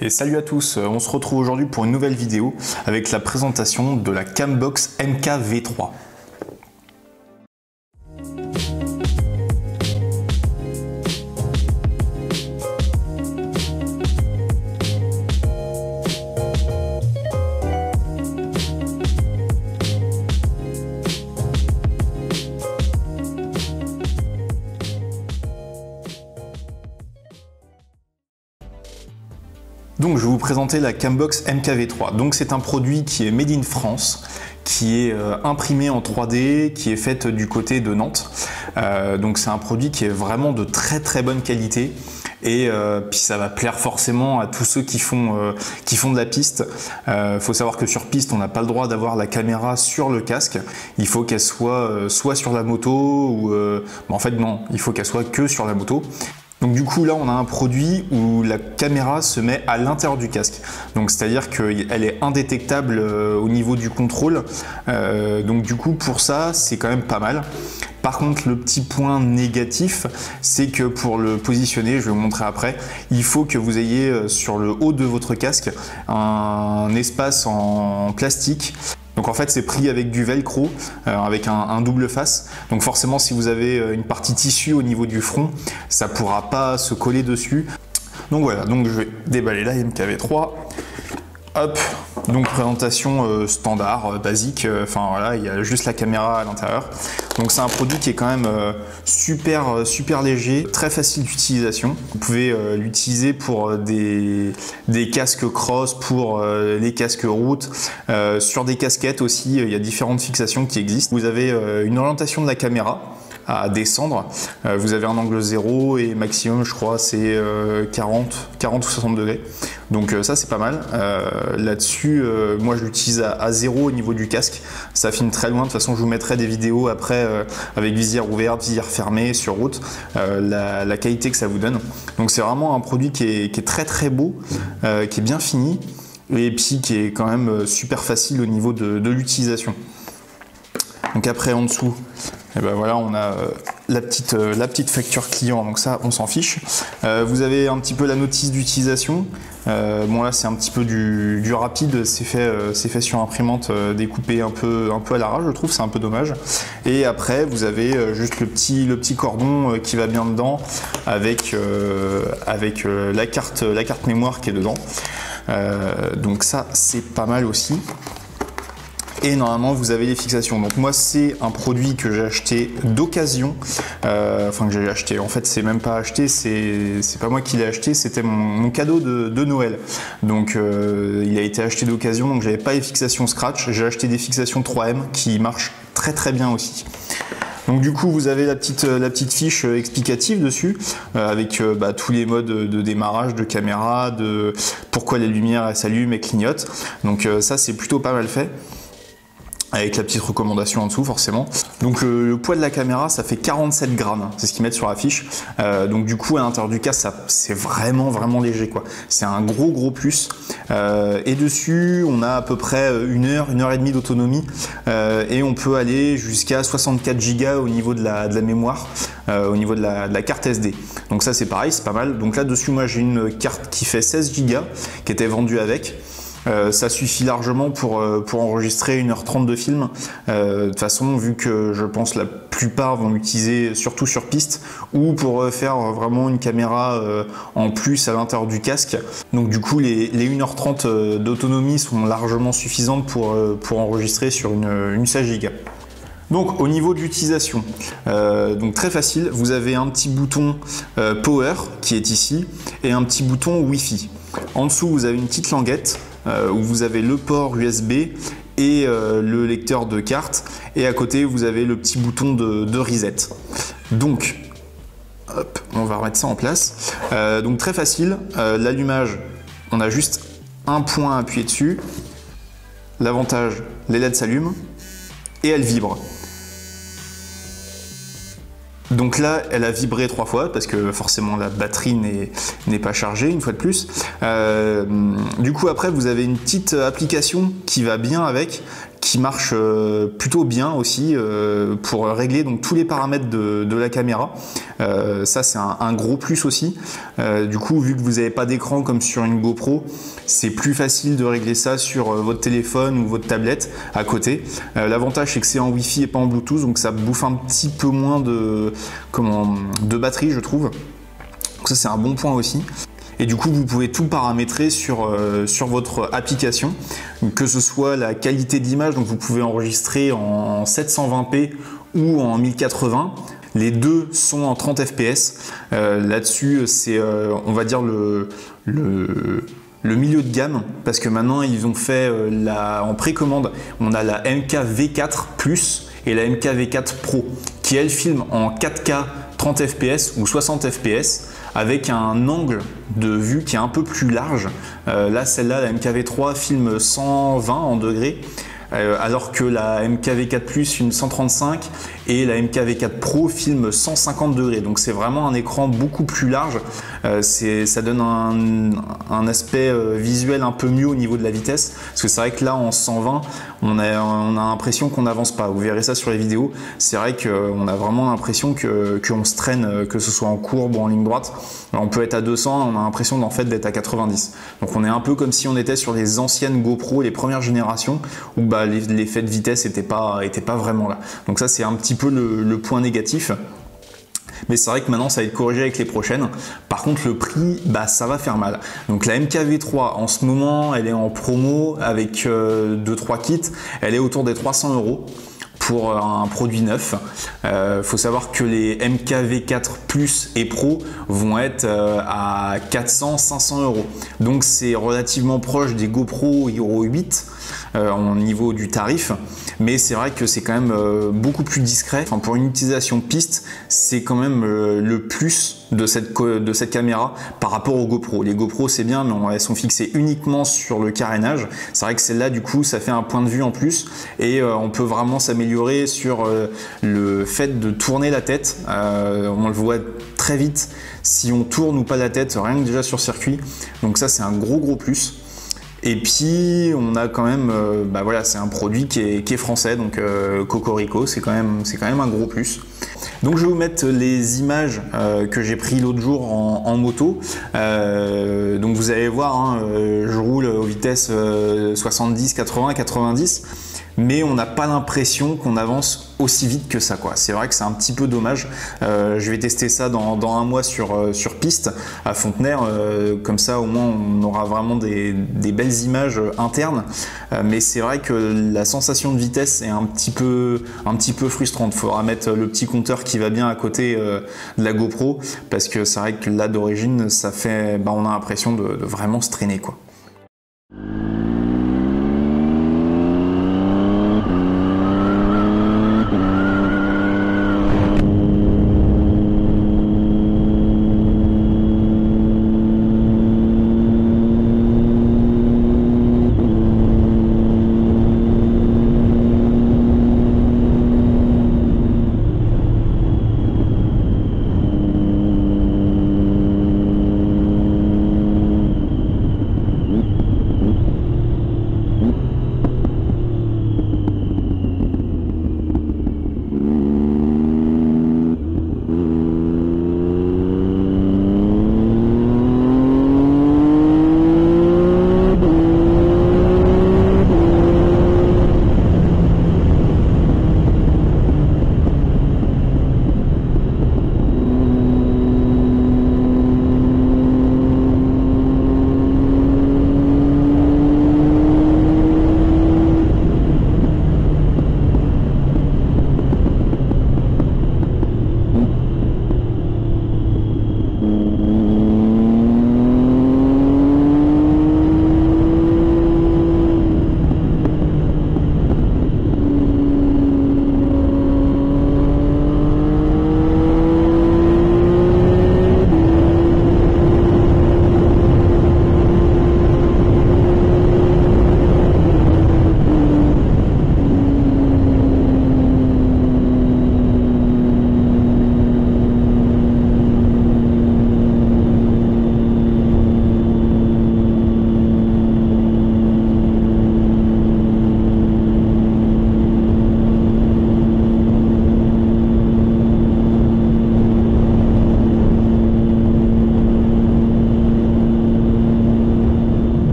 Et salut à tous, on se retrouve aujourd'hui pour une nouvelle vidéo avec la présentation de la Cambox MK-V3. Donc je vais vous présenter la Cambox MK-V3. Donc c'est un produit qui est made in France, qui est imprimé en 3D, qui est fait du côté de Nantes. Donc c'est un produit qui est vraiment de très bonne qualité. Et puis ça va plaire forcément à tous ceux qui font de la piste. Faut savoir que sur piste, on n'a pas le droit d'avoir la caméra sur le casque. Il faut qu'elle soit soit sur la moto ou en fait non, il faut qu'elle soit que sur la moto. Donc du coup là on a un produit où la caméra se met à l'intérieur du casque. Donc c'est-à-dire qu'elle est indétectable au niveau du contrôle. Donc du coup pour ça c'est quand même pas mal. Par contre le petit point négatif c'est que pour le positionner, je vais vous montrer après, il faut que vous ayez sur le haut de votre casque un espace en plastique. Donc en fait c'est pris avec du velcro, avec un double face. Donc forcément si vous avez une partie tissu au niveau du front, ça pourra pas se coller dessus. Donc voilà, donc je vais déballer la MK-V3. Hop, donc présentation standard, basique, enfin voilà, il y a juste la caméra à l'intérieur. Donc c'est un produit qui est quand même super léger, très facile d'utilisation. Vous pouvez l'utiliser pour des casques cross, pour les casques route, sur des casquettes aussi, il y a différentes fixations qui existent. Vous avez une orientation de la caméra à descendre, vous avez un angle 0 et maximum je crois c'est 40 ou 60 degrés, donc ça c'est pas mal. Là-dessus moi je l'utilise à 0 au niveau du casque, ça filme très loin. De toute façon je vous mettrai des vidéos après avec visière ouverte, visière fermée sur route, la qualité que ça vous donne. Donc c'est vraiment un produit qui est très beau, qui est bien fini et puis qui est quand même super facile au niveau de l'utilisation. Donc après en dessous, et ben voilà, on a la petite facture client, donc ça on s'en fiche. Vous avez un petit peu la notice d'utilisation. Bon là c'est un petit peu du rapide, c'est fait sur imprimante découpé un peu à l'arrache, je trouve, c'est un peu dommage. Et après vous avez juste le petit cordon qui va bien dedans avec la carte mémoire qui est dedans. Donc ça c'est pas mal aussi. Et normalement vous avez les fixations. Donc moi c'est un produit que j'ai acheté d'occasion, enfin que j'ai acheté, en fait c'est même pas acheté, c'est pas moi qui l'ai acheté, c'était mon cadeau de Noël. Donc il a été acheté d'occasion, donc j'avais pas les fixations scratch, j'ai acheté des fixations 3M qui marchent très bien aussi. Donc du coup vous avez la petite fiche explicative dessus, avec tous les modes de démarrage de caméra, de pourquoi les lumières elles s'allument et clignotent. Donc ça c'est plutôt pas mal fait, avec la petite recommandation en dessous forcément. Donc le poids de la caméra ça fait 47 grammes, c'est ce qu'ils mettent sur la fiche. Donc du coup à l'intérieur du casque c'est vraiment léger quoi. C'est un gros plus. Et dessus on a à peu près une heure et demie d'autonomie, et on peut aller jusqu'à 64 Go au niveau de la mémoire, au niveau de la carte SD. Donc ça c'est pareil, c'est pas mal. Donc là dessus moi j'ai une carte qui fait 16 Go qui était vendue avec. Ça suffit largement pour enregistrer 1h30 de film. De toute façon, vu que je pense la plupart vont l'utiliser surtout sur piste ou pour faire vraiment une caméra en plus à l'intérieur du casque. Donc du coup, les 1h30 d'autonomie sont largement suffisantes pour enregistrer sur une 16 Go. Donc au niveau de l'utilisation, donc très facile, vous avez un petit bouton Power qui est ici et un petit bouton Wi-Fi. En dessous, vous avez une petite languette où vous avez le port USB et le lecteur de carte, et à côté vous avez le petit bouton de reset. Donc hop, on va remettre ça en place. Donc très facile, l'allumage, on a juste un point à appuyer dessus. L'avantage, les LED s'allument et elles vibrent. Donc là, elle a vibré 3 fois parce que forcément la batterie n'est pas chargée une fois de plus. Du coup après vous avez une petite application qui va bien avec, qui marche plutôt bien aussi pour régler donc tous les paramètres de la caméra. Ça c'est un gros plus aussi. Du coup, vu que vous n'avez pas d'écran comme sur une GoPro, c'est plus facile de régler ça sur votre téléphone ou votre tablette à côté. L'avantage c'est que c'est en Wi-Fi et pas en Bluetooth, donc ça bouffe un petit peu moins de batterie, je trouve. Donc ça c'est un bon point aussi. Et du coup, vous pouvez tout paramétrer sur votre application, que ce soit la qualité d'image, donc vous pouvez enregistrer en 720p ou en 1080. Les deux sont en 30 fps. Là-dessus, c'est, on va dire, le milieu de gamme, parce que maintenant, ils ont fait en précommande, on a la MK-V4 Plus et la MK-V4 Pro, qui elle filme en 4K 30 fps ou 60 fps, avec un angle de vue qui est un peu plus large. Là, celle-là, la MKV3 filme 120 en degrés, alors que la MKV4 Plus filme 135 et la MKV4 Pro filme 150 degrés. Donc c'est vraiment un écran beaucoup plus large. Ça donne un aspect visuel un peu mieux au niveau de la vitesse, parce que c'est vrai que là en 120 on a l'impression qu'on n'avance pas. Vous verrez ça sur les vidéos, c'est vrai qu'on a vraiment l'impression qu'on se traîne, que ce soit en courbe ou en ligne droite. Alors, on peut être à 200, on a l'impression en fait d'être à 90. Donc on est un peu comme si on était sur les anciennes GoPro, les premières générations, où bah, l'effet de vitesse n'était pas vraiment là. Donc ça c'est un petit peu le point négatif. Mais c'est vrai que maintenant ça va être corrigé avec les prochaines. Par contre le prix, bah ça va faire mal. Donc la MKV3 en ce moment elle est en promo avec 2-3 kits, elle est autour des 300 € pour un produit neuf. Faut savoir que les MKV4 Plus et Pro vont être à 400-500 €. Donc c'est relativement proche des GoPro Hero 8 au niveau du tarif, mais c'est vrai que c'est quand même beaucoup plus discret. Enfin, pour une utilisation piste, c'est quand même le plus de cette caméra par rapport aux GoPro. Les GoPro c'est bien, mais elles sont fixées uniquement sur le carénage. C'est vrai que celle-là du coup ça fait un point de vue en plus, et on peut vraiment s'améliorer sur le fait de tourner la tête. On le voit très vite si on tourne ou pas la tête, rien que déjà sur circuit. Donc ça c'est un gros plus. Et puis on a quand même, bah voilà, c'est un produit qui est français, donc Cocorico, c'est quand même un gros plus. Donc je vais vous mettre les images que j'ai pris l'autre jour en moto. Donc vous allez voir, hein, je roule aux vitesses 70, 80, 90. Mais on n'a pas l'impression qu'on avance aussi vite que ça, quoi. C'est vrai que c'est un petit peu dommage. Je vais tester ça dans un mois sur piste à Fontenay, comme ça au moins on aura vraiment des belles images internes. Mais c'est vrai que la sensation de vitesse est un petit peu frustrante. Il faudra mettre le petit compteur qui va bien à côté de la GoPro, parce que c'est vrai que là d'origine ça fait, bah, on a l'impression de vraiment se traîner, quoi.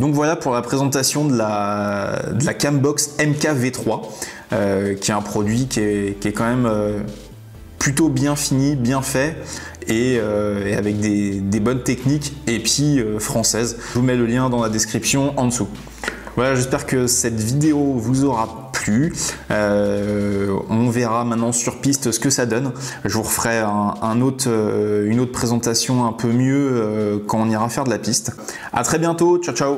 Donc voilà pour la présentation de la Cambox MK-V3, qui est un produit qui est quand même plutôt bien fini, bien fait, et avec des bonnes techniques, et puis françaises. Je vous mets le lien dans la description en dessous. Voilà, j'espère que cette vidéo vous aura plu. On verra maintenant sur piste ce que ça donne. Je vous referai une autre présentation un peu mieux quand on ira faire de la piste. À très bientôt, ciao ciao.